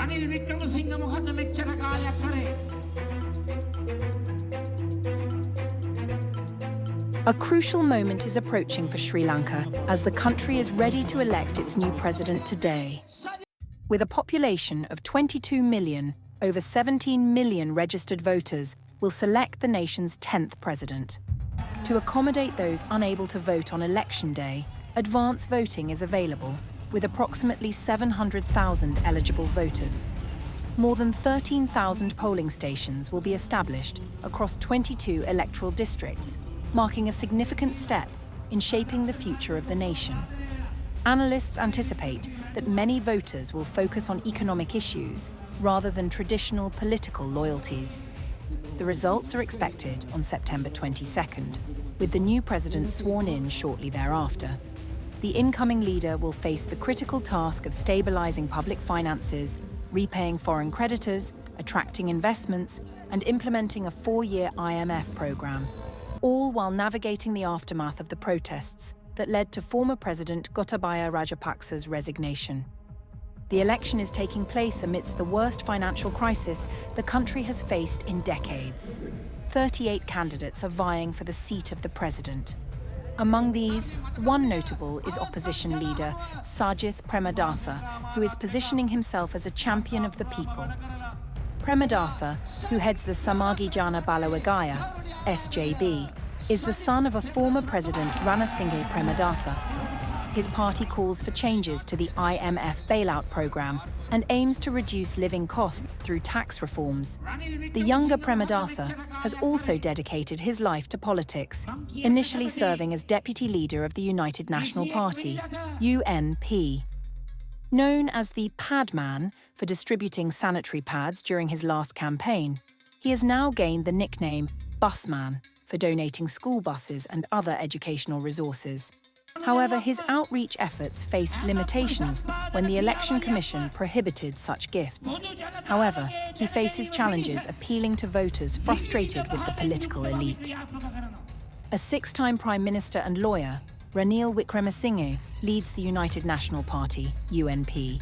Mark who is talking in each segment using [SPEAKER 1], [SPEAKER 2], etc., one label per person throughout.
[SPEAKER 1] Ranil Wickremesinghe මොකද මෙච්චර කාලයක් කරේ?
[SPEAKER 2] A crucial moment is approaching for Sri Lanka as the country is ready to elect its new president today. With a population of 22 million, over 17 million registered voters will select the nation's 10th president. To accommodate those unable to vote on election day, advance voting is available, with approximately 700,000 eligible voters. More than 13,000 polling stations will be established across 22 electoral districts, marking a significant step in shaping the future of the nation. Analysts anticipate that many voters will focus on economic issues rather than traditional political loyalties. The results are expected on September 22nd, with the new president sworn in shortly thereafter. The incoming leader will face the critical task of stabilizing public finances, repaying foreign creditors, attracting investments, and implementing a 4-year IMF program, all while navigating the aftermath of the protests that led to former President Gotabaya Rajapaksa's resignation. The election is taking place amidst the worst financial crisis the country has faced in decades. 38 candidates are vying for the seat of the president. Among these, one notable is opposition leader Sajith Premadasa, who is positioning himself as a champion of the people. Premadasa, who heads the Samagijana Balawagaya, SJB, is the son of a former president Ranasinghe Premadasa. His party calls for changes to the IMF bailout program and aims to reduce living costs through tax reforms. The younger Premadasa has also dedicated his life to politics, initially serving as deputy leader of the United National Party, UNP. Known as the Pad Man for distributing sanitary pads during his last campaign, he has now gained the nickname Bus Man for donating school buses and other educational resources. However, his outreach efforts faced limitations when the Election Commission prohibited such gifts. However, he faces challenges appealing to voters frustrated with the political elite. A 6-time Prime Minister and lawyer, Ranil Wickremesinghe leads the United National Party, UNP,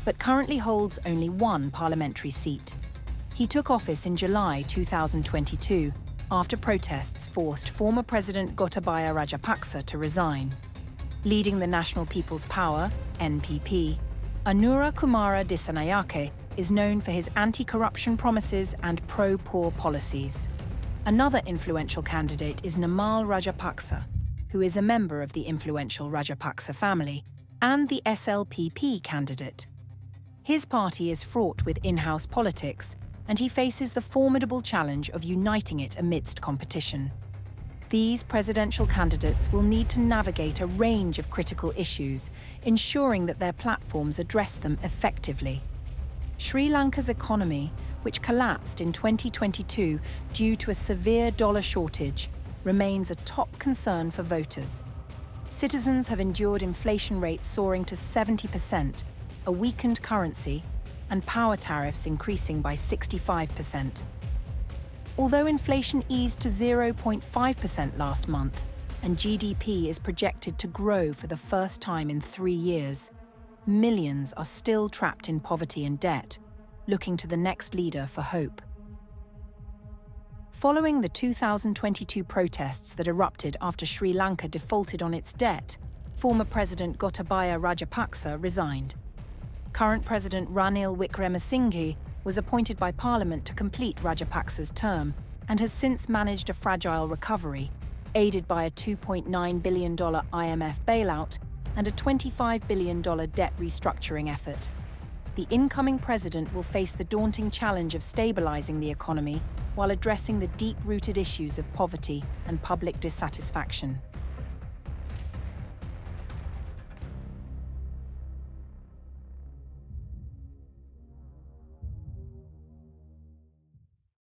[SPEAKER 2] but currently holds only one parliamentary seat. He took office in July 2022 after protests forced former President Gotabaya Rajapaksa to resign. Leading the National People's Power, NPP, Anura Dissanayake is known for his anti-corruption promises and pro-poor policies. Another influential candidate is Namal Rajapaksa, who is a member of the influential Rajapaksa family, and the SLPP candidate. His party is fraught with in-house politics, and he faces the formidable challenge of uniting it amidst competition. These presidential candidates will need to navigate a range of critical issues, ensuring that their platforms address them effectively. Sri Lanka's economy, which collapsed in 2022 due to a severe dollar shortage, remains a top concern for voters. Citizens have endured inflation rates soaring to 70%, a weakened currency, and power tariffs increasing by 65%. Although inflation eased to 0.5% last month, and GDP is projected to grow for the first time in 3 years, millions are still trapped in poverty and debt, looking to the next leader for hope. Following the 2022 protests that erupted after Sri Lanka defaulted on its debt, former President Gotabaya Rajapaksa resigned. Current President Ranil Wickremesinghe was appointed by Parliament to complete Rajapaksa's term and has since managed a fragile recovery, aided by a $2.9 billion IMF bailout and a $25 billion debt restructuring effort. The incoming president will face the daunting challenge of stabilizing the economy while addressing the deep-rooted issues of poverty and public dissatisfaction.